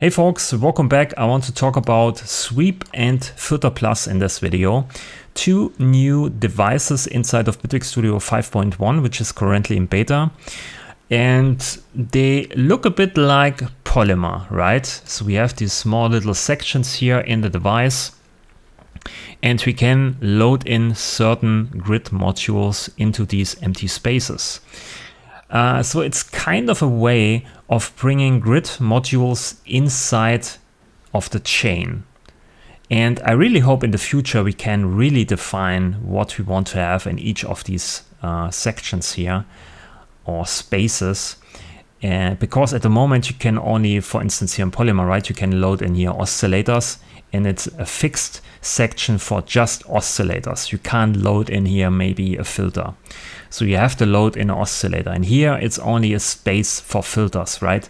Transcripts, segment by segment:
Hey folks, welcome back. I want to talk about Sweep and Filter Plus in this video. Two new devices inside of Bitwig Studio 5.1, which is currently in beta. And they look a bit like Polymer, right? So we have these small little sections here in the device. And we can load in certain grid modules into these empty spaces. So it's kind of a way of bringing grid modules inside of the chain. And I really hope in the future we can really define what we want to have in each of these sections here or spaces. Because at the moment you can only, for instance here in Polymer, right, you can load in here oscillators and it's a fixed section for just oscillators. You can't load in here maybe a filter. So you have to load in an oscillator, and here it's only a space for filters, right?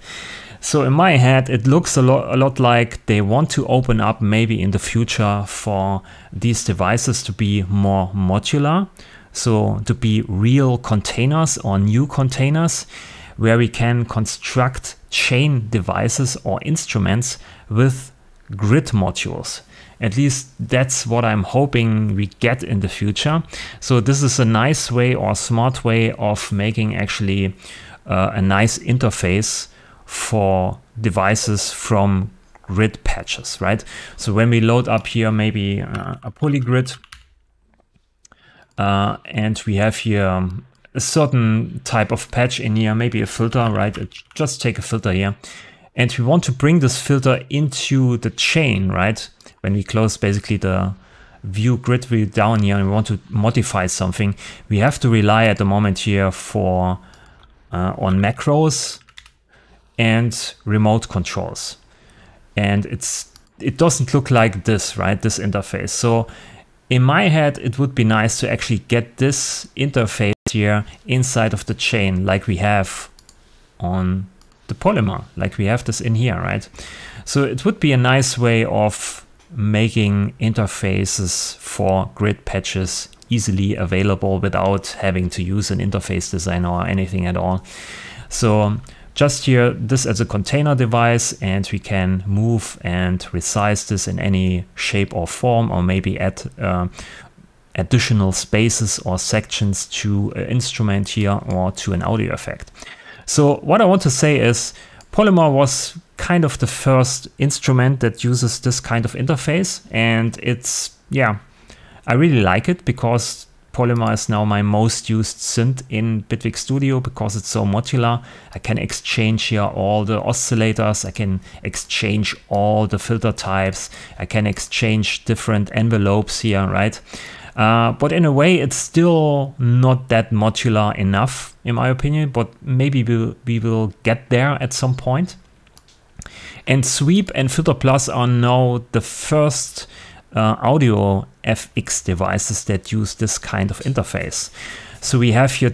So in my head, it looks a lot like they want to open up maybe in the future for these devices to be more modular. So to be real containers or new containers where we can construct chain devices or instruments with grid modules. At least that's what I'm hoping we get in the future. So this is a nice way or smart way of making actually a nice interface for devices from grid patches, right? So when we load up here maybe a polygrid and we have here a certain type of patch in here, maybe a filter, right? Just take a filter here. And we want to bring this filter into the chain, right? When we close basically the grid view down here and we want to modify something, we have to rely at the moment here for on macros and remote controls. And it doesn't look like this, right? This interface. So in my head, it would be nice to actually get this interface here inside of the chain like we have on the Polymer, like we have this in here, right? So it would be a nice way of making interfaces for grid patches easily available without having to use an interface designer or anything at all. So just here, this as a container device, and we can move and resize this in any shape or form, or maybe add additional spaces or sections to an instrument here or to an audio effect. So what I want to say is Polymer was kind of the first instrument that uses this kind of interface, and it's, yeah, I really like it because Polymer is now my most used synth in Bitwig Studio because it's so modular. I can exchange here all the oscillators, I can exchange all the filter types, I can exchange different envelopes here, right? But in a way, it's still not that modular enough, in my opinion, but maybe we will get there at some point. And Sweep and Filter Plus are now the first audio FX devices that use this kind of interface. So we have here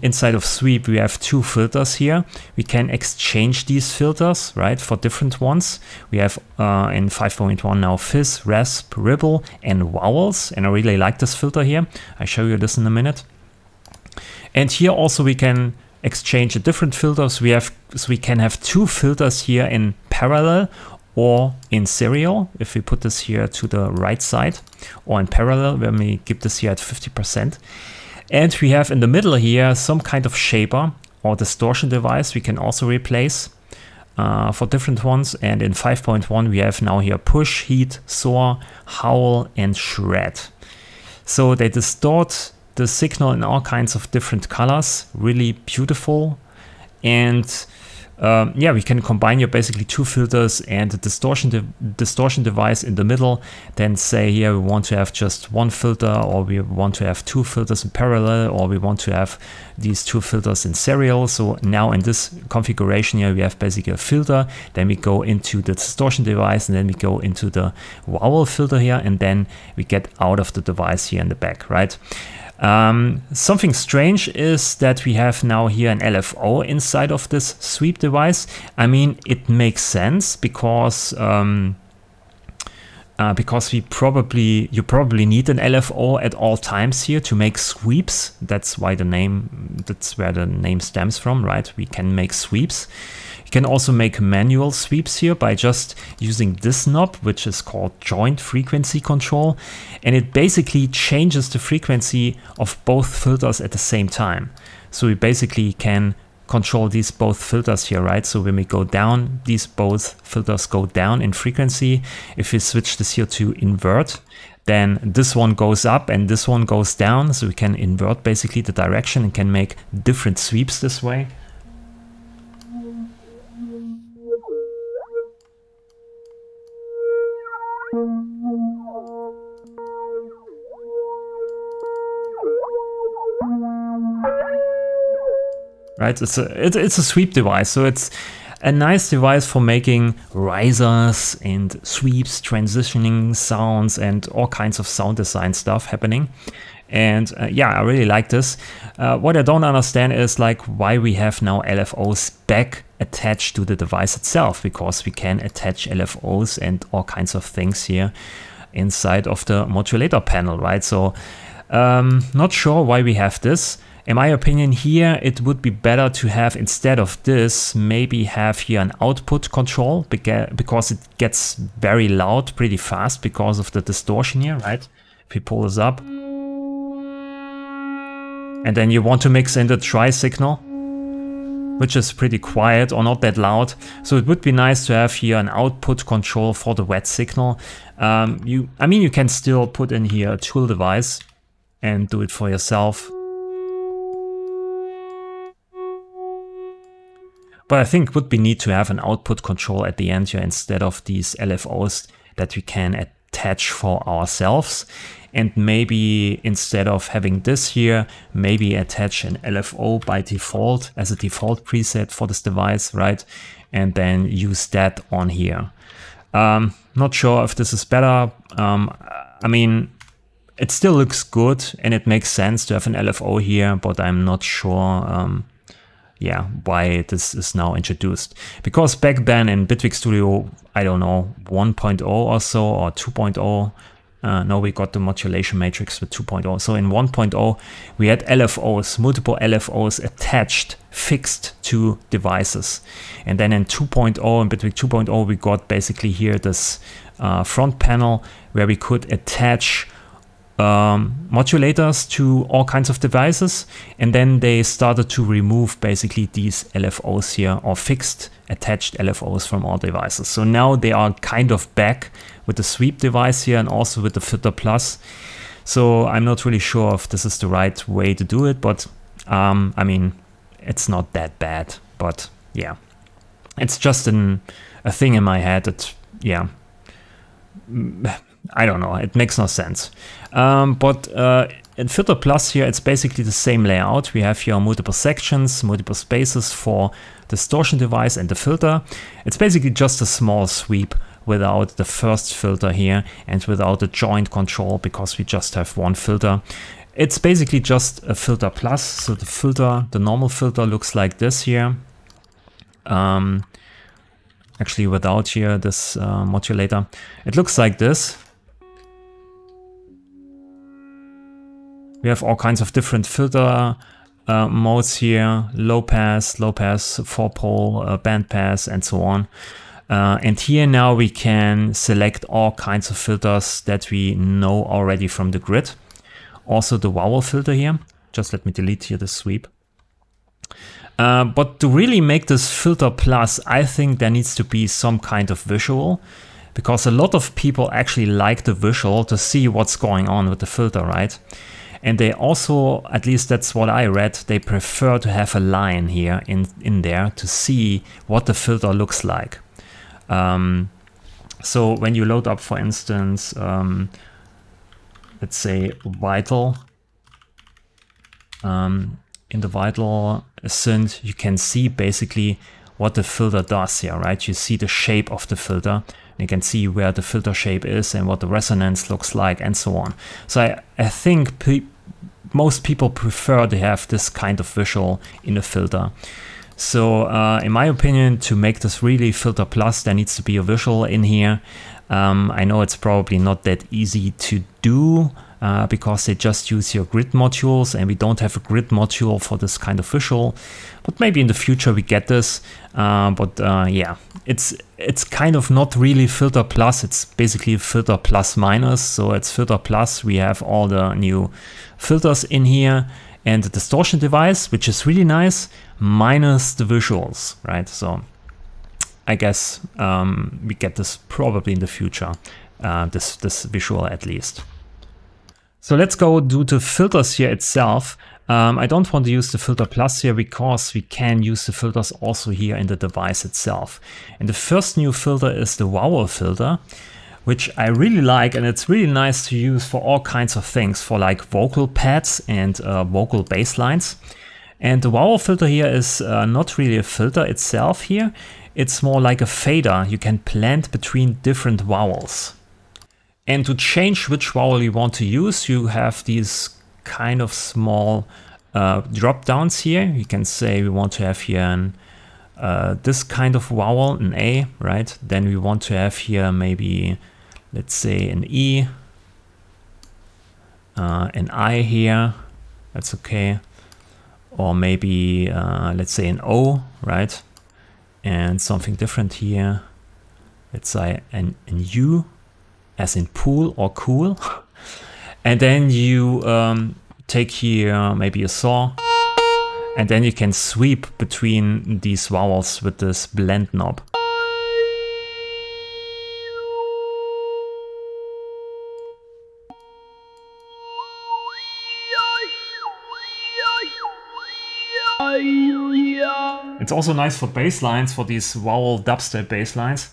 inside of Sweep, we have two filters here. We can exchange these filters, right, for different ones. We have in 5.1 now fizz, rasp, ripple, and vowels. And I really like this filter here. I'll show you this in a minute. And here also we can exchange the different filters. So we can have two filters here in parallel or in serial, if we put this here to the right side, or in parallel when we keep this here at 50%. And we have in the middle here some kind of shaper or distortion device we can also replace for different ones. And in 5.1 we have now here push, heat, soar, howl, and shred. So they distort the signal in all kinds of different colors, really beautiful. And yeah, we can combine here basically two filters and a distortion device in the middle. Then say here we want to have just one filter, or we want to have two filters in parallel, or we want to have these two filters in serial. So now in this configuration here we have basically a filter, then we go into the distortion device, and then we go into the vowel filter here, and then we get out of the device here in the back, right? Something strange is that we have now here an LFO inside of this Sweep device. I mean, it makes sense because you probably need an LFO at all times here to make sweeps. That's where the name stems from, right? We can make sweeps. You can also make manual sweeps here by just using this knob, which is called joint frequency control. And it basically changes the frequency of both filters at the same time. So we basically can control these both filters here, right? So when we go down, these both filters go down in frequency. If we switch this here to invert, then this one goes up and this one goes down. So we can invert basically the direction and can make different sweeps this way. Right, it's a sweep device, so it's a nice device for making risers and sweeps, transitioning sounds, and all kinds of sound design stuff happening. And yeah, I really like this. What I don't understand is like why we have now LFOs back attached to the device itself, because we can attach LFOs and all kinds of things here inside of the modulator panel, right? So not sure why we have this. In my opinion here, it would be better to have, instead of this, maybe have here an output control, because it gets very loud pretty fast because of the distortion here, right? If we pull this up. And then you want to mix in the tri signal, which is pretty quiet or not that loud. So it would be nice to have here an output control for the wet signal. I mean, you can still put in here a tool device and do it for yourself. But I think it would be neat to have an output control at the end here instead of these LFOs that we can attach for ourselves. And maybe instead of having this here, maybe attach an LFO by default as a default preset for this device, right? And then use that on here. Not sure if this is better. I mean, it still looks good and it makes sense to have an LFO here, but I'm not sure yeah, why this is now introduced. Because back then in Bitwig Studio, I don't know, 1.0 or so, or 2.0, no, we got the modulation matrix with 2.0. So in 1.0, we had LFOs, multiple LFOs attached, fixed to devices. And then in 2.0, in Bitwig 2.0, we got basically here this front panel where we could attach modulators to all kinds of devices, and then they started to remove basically these LFOs here, or fixed attached LFOs from all devices. So now they are kind of back with the sweep device here and also with the Filter Plus. So I'm not really sure if this is the right way to do it, but I mean, it's not that bad. But yeah, it's just a thing in my head that, yeah, I don't know, it makes no sense. But in Filter Plus here, it's basically the same layout. We have here multiple sections, multiple spaces for distortion device and the filter. It's basically just a small sweep without the first filter here and without the joint control, because we just have one filter. It's basically just a Filter Plus. So the filter, the normal filter, looks like this here. Actually, without here this modulator, it looks like this. We have all kinds of different filter modes here: low pass, 4-pole, band pass, and so on. And here now we can select all kinds of filters that we know already from the grid. Also the vowel filter here. Just let me delete here the sweep. But to really make this Filter Plus, I think there needs to be some kind of visual, because a lot of people actually like the visual to see what's going on with the filter, right? And they also, at least that's what I read, they prefer to have a line here in there to see what the filter looks like. So when you load up, for instance, let's say Vital, in the Vital synth, you can see basically what the filter does here, right? You see the shape of the filter. You can see where the filter shape is and what the resonance looks like and so on. So I think most people prefer to have this kind of visual in the filter. So in my opinion, to make this really Filter Plus, there needs to be a visual in here. I know it's probably not that easy to do, because they just use your grid modules, and we don't have a grid module for this kind of visual. But maybe in the future we get this. Yeah, it's kind of not really filter plus, it's basically filter plus minus. So it's filter plus, we have all the new filters in here, and the distortion device, which is really nice, minus the visuals, right? So I guess we get this probably in the future, this visual at least. So let's go do the filters here itself. I don't want to use the filter plus here because we can use the filters also here in the device itself. And the first new filter is the vowel filter, which I really like, and it's really nice to use for all kinds of things, for like vocal pads and vocal bass lines. And the vowel filter here is not really a filter itself here. It's more like a fader you can plant between different vowels. And to change which vowel you want to use, you have these kind of small drop downs here. You can say we want to have here this kind of vowel, an A, right? Then we want to have here maybe, let's say, an E, an I here, that's okay. Or maybe, let's say, an O, right? And something different here. Let's say an U, as in pool or cool. And then you take here maybe a saw, and then you can sweep between these vowels with this blend knob. It's also nice for bass lines, for these vowel dubstep bass lines.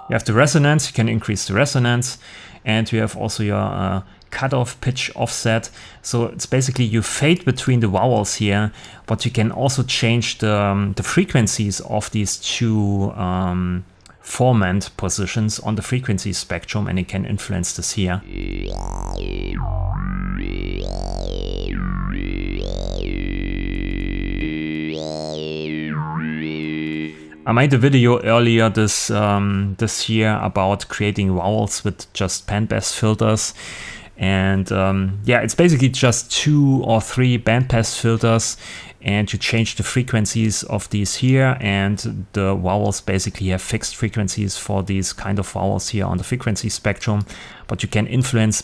You have the resonance, you can increase the resonance, and you have also your cutoff pitch offset. So it's basically you fade between the vowels here, but you can also change the frequencies of these two formant positions on the frequency spectrum, and it can influence this here. I made a video earlier this year about creating vowels with just bandpass filters, and yeah, it's basically just 2 or 3 bandpass filters, and you change the frequencies of these here, and the vowels basically have fixed frequencies for these kind of vowels here on the frequency spectrum, but you can influence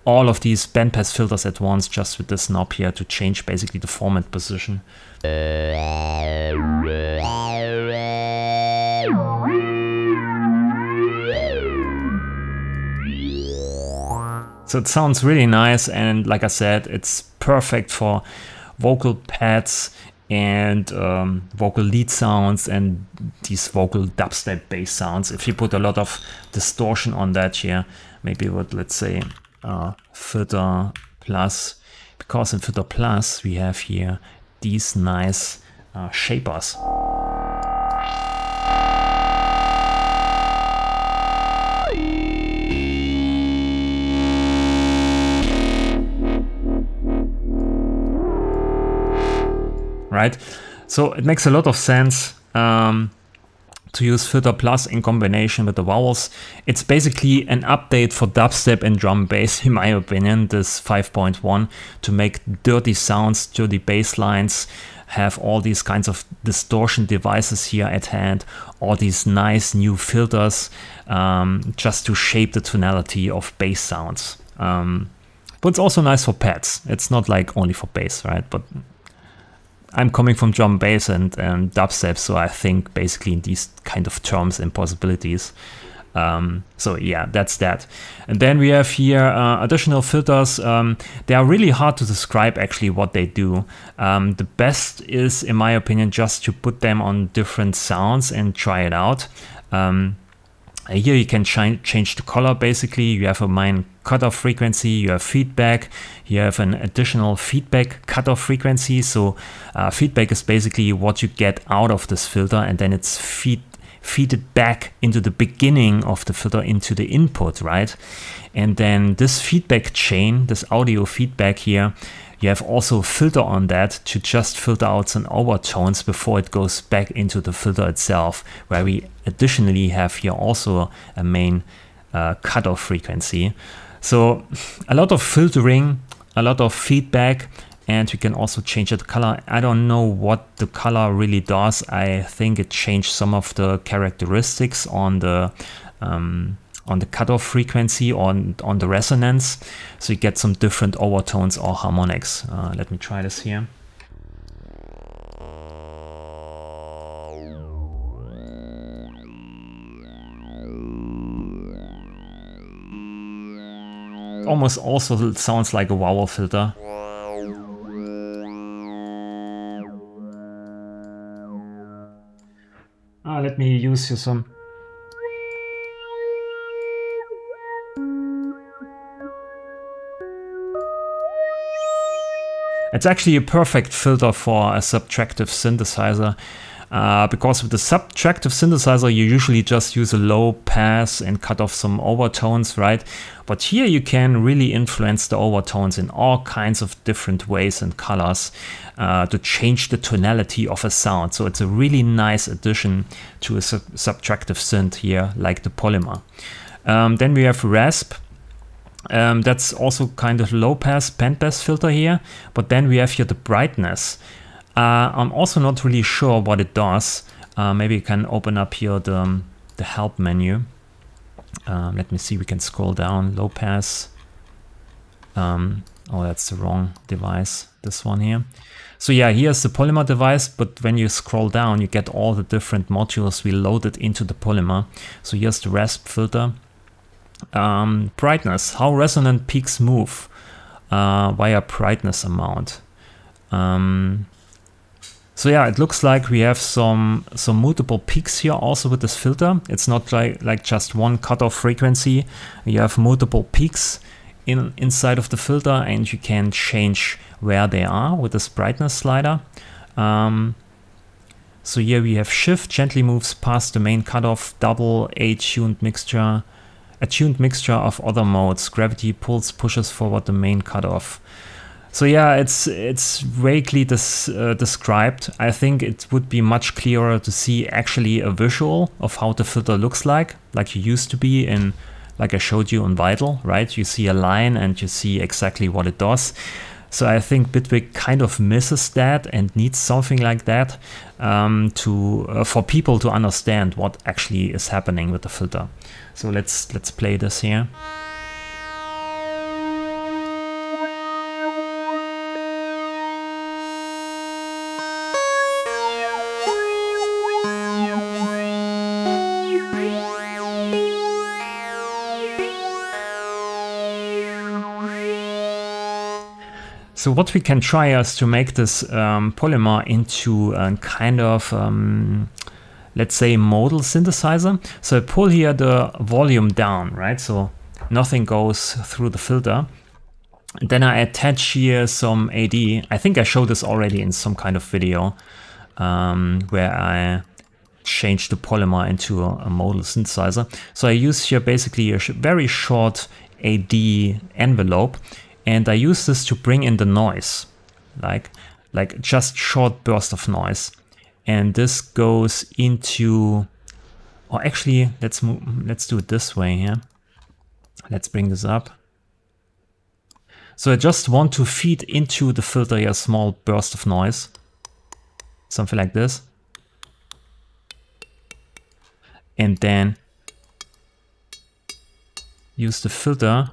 all of these bandpass filters at once just with this knob here to change basically the formant position. So it sounds really nice, and like I said, it's perfect for vocal pads and vocal lead sounds and these vocal dubstep bass sounds. If you put a lot of distortion on that here, maybe with, let's say, filter plus, because in filter plus we have here these nice shapers. Right, so it makes a lot of sense to use filter plus in combination with the vowels. It's basically an update for dubstep and drum bass, in my opinion, this 5.1, to make dirty sounds, dirty bass lines, have all these kinds of distortion devices here at hand, all these nice new filters, just to shape the tonality of bass sounds. But it's also nice for pads. It's not like only for bass, right? But I'm coming from drum bass and dubstep, so I think basically in these kind of terms and possibilities. So yeah, that's that. And then we have here additional filters. They are really hard to describe actually what they do. The best is, in my opinion, just to put them on different sounds and try it out. Here you can change the color basically. You have a main cutoff frequency, you have feedback, you have an additional feedback cutoff frequency. So feedback is basically what you get out of this filter, and then it's feeded back into the beginning of the filter, into the input, right? And then this feedback chain, this audio feedback here, you have also a filter on that to just filter out some overtones before it goes back into the filter itself, where we additionally have here also a main cutoff frequency. So a lot of filtering, a lot of feedback, and we can also change the color. I don't know what the color really does. I think it changed some of the characteristics on the cutoff frequency, on the resonance, so you get some different overtones or harmonics. Let me try this here. Almost also sounds like a wah-wah filter. Let me use here some. It's actually a perfect filter for a subtractive synthesizer, because with the subtractive synthesizer you usually just use a low pass and cut off some overtones, right? But here you can really influence the overtones in all kinds of different ways and colors to change the tonality of a sound. So it's a really nice addition to a subtractive synth here, like the Polymer. Then we have Rasp. That's also kind of low pass bandpass filter here, but then we have here the brightness. I'm also not really sure what it does. Maybe you can open up here the help menu. Let me see, we can scroll down, low pass. Oh, that's the wrong device, this one here. So yeah, here's the Polymer device, but when you scroll down, you get all the different modules we loaded into the Polymer. So here's the Rasp filter. Brightness, how resonant peaks move via brightness amount. So yeah, it looks like we have some multiple peaks here also with this filter. It's not like just one cutoff frequency. You have multiple peaks inside of the filter, and you can change where they are with this brightness slider. So here we have shift, gently moves past the main cutoff, double, a tuned mixture of other modes. Gravity pulls, pushes forward the main cutoff. So yeah, it's vaguely described. I think it would be much clearer to see actually a visual of how the filter looks like you used to be in, like I showed you on Vital, right? You see a line and you see exactly what it does. So I think Bitwig kind of misses that and needs something like that for people to understand what actually is happening with the filter. So let's play this here. So what we can try is to make this Polymer into a kind of, let's say, modal synthesizer. So I pull here the volume down, right? So nothing goes through the filter. And then I attach here some AD. I think I showed this already in some kind of video where I changed the Polymer into a modal synthesizer. So I use here basically a very short AD envelope. And I use this to bring in the noise, like just short burst of noise. And this goes into, or actually, let's do it this way here. Let's bring this up. So I just want to feed into the filter a small burst of noise, something like this. And then use the filter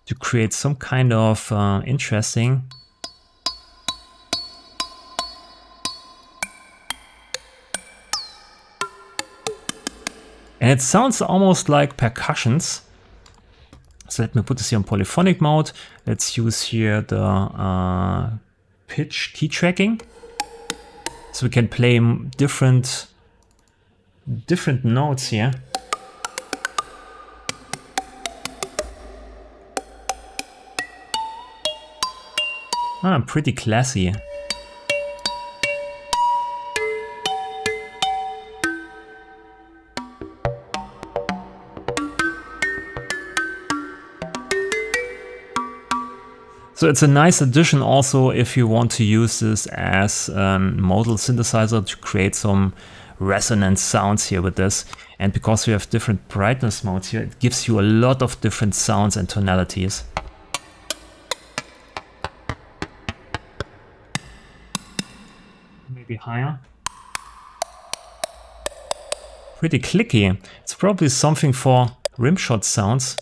to create some kind of interesting and it sounds almost like percussions. So let me put this here in polyphonic mode. Let's use here the pitch key tracking, so we can play different notes here. Pretty classy. So it's a nice addition also if you want to use this as a modal synthesizer to create some resonant sounds here with this. And because we have different brightness modes here, it gives you a lot of different sounds and tonalities. Maybe higher. Pretty clicky. It's probably something for rimshot sounds.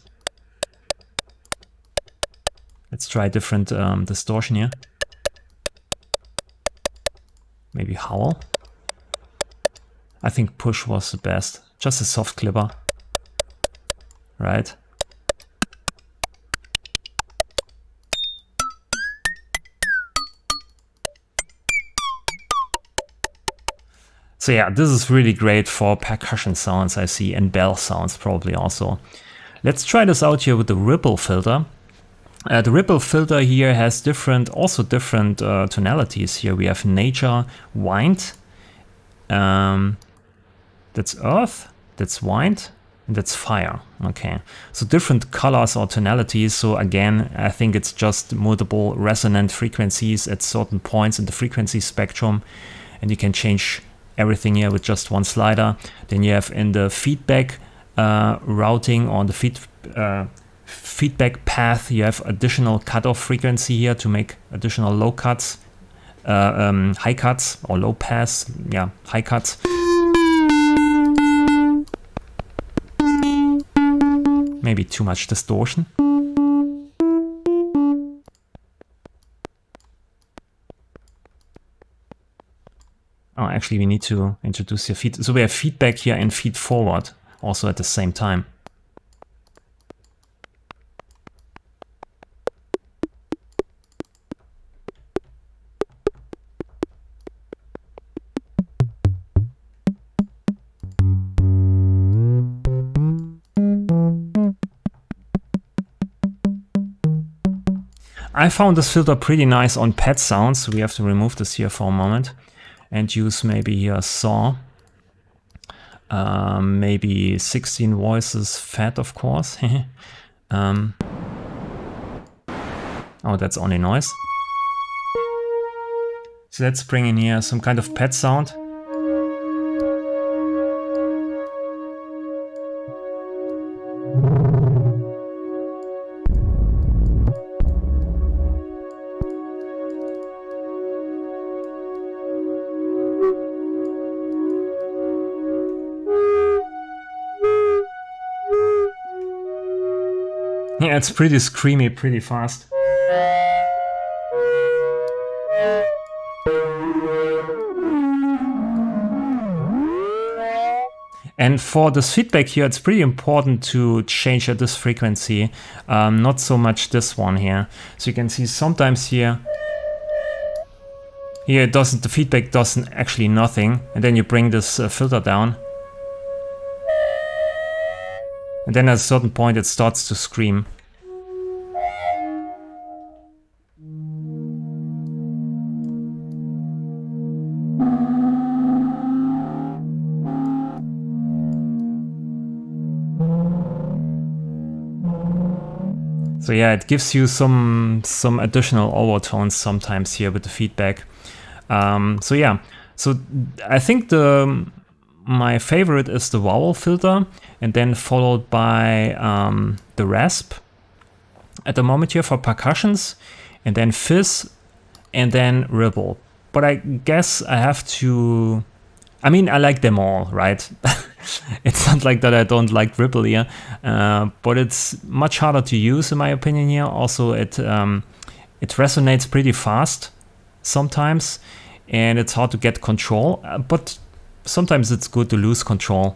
Let's try different distortion here. Maybe howl. I think push was the best. Just a soft clipper. Right? So yeah, this is really great for percussion sounds, I see, and bell sounds probably also. Let's try this out here with the ripple filter. The ripple filter here has also different tonalities. Here we have nature, wind, that's earth, that's wind, and that's fire. Okay, so different colors or tonalities. So again, I think it's just multiple resonant frequencies at certain points in the frequency spectrum, and you can change everything here with just one slider. Then you have in the feedback routing on the feedback path, you have additional cutoff frequency here to make additional low cuts, high cuts, or low pass, yeah, high cuts. Maybe too much distortion. Oh, actually we need to introduce your feed. So we have feedback here and feed forward also at the same time. I found this filter pretty nice on pad sounds, so we have to remove this here for a moment and use maybe a saw. Maybe 16 voices fat, of course. Oh, that's only noise. So let's bring in here some kind of pad sound. Yeah, it's pretty screamy, pretty fast. And for this feedback here, it's pretty important to change at this frequency, not so much this one here. So you can see sometimes here it doesn't, the feedback doesn't actually nothing, and then you bring this filter down. And then at a certain point it starts to scream. So yeah, it gives you some additional overtones sometimes here with the feedback. So yeah, so I think my favorite is the vowel filter, and then followed by the rasp at the moment here for percussions, and then fizz, and then ripple. But I guess I have to, I mean, I like them all, right? It's not like that I don't like ripple here, but it's much harder to use in my opinion here. Also, it resonates pretty fast sometimes, and it's hard to get control, but sometimes it's good to lose control.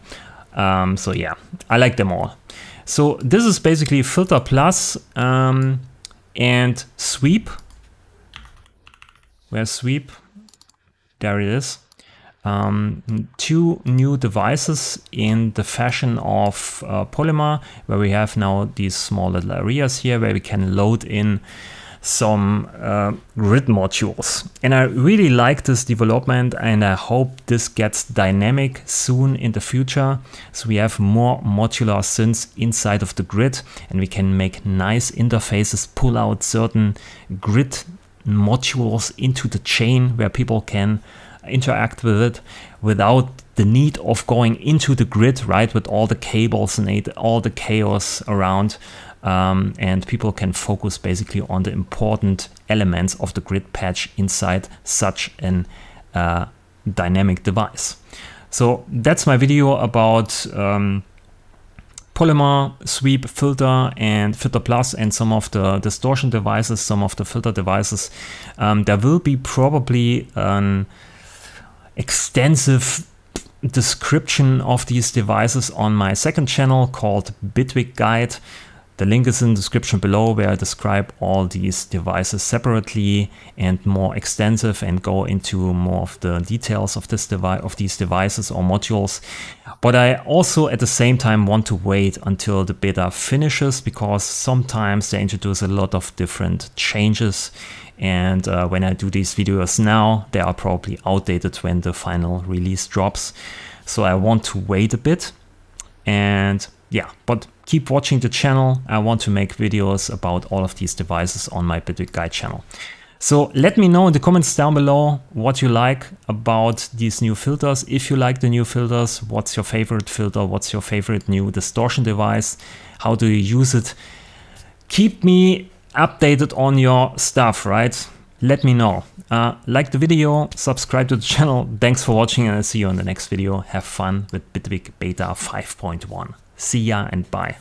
So yeah, I like them all. So this is basically filter plus and sweep. Where's sweep? There it is. Two new devices in the fashion of Polymer, where we have now these small little areas here where we can load in some grid modules. And I really like this development, and I hope this gets dynamic soon in the future. So we have more modular synths inside of the grid, and we can make nice interfaces, pull out certain grid modules into the chain where people can interact with it without the need of going into the grid, right, with all the cables and all the chaos around. And people can focus basically on the important elements of the grid patch inside such an dynamic device. So that's my video about Polymer, Sweep, Filter, and Filter Plus, and some of the distortion devices, some of the filter devices. There will be probably an extensive description of these devices on my second channel called Bitwig Guide. The link is in the description below, where I describe all these devices separately and more extensive, and go into more of the details of these devices or modules. But I also at the same time want to wait until the beta finishes, because sometimes they introduce a lot of different changes, and when I do these videos now, they are probably outdated when the final release drops. So I want to wait a bit, and yeah, but keep watching the channel. I want to make videos about all of these devices on my Bitwig Guide channel. So let me know in the comments down below what you like about these new filters. If you like the new filters, what's your favorite filter? What's your favorite new distortion device? How do you use it? Keep me updated on your stuff, right? Let me know. Like the video, subscribe to the channel. Thanks for watching, and I'll see you in the next video. Have fun with Bitwig Beta 5.1. See ya and bye.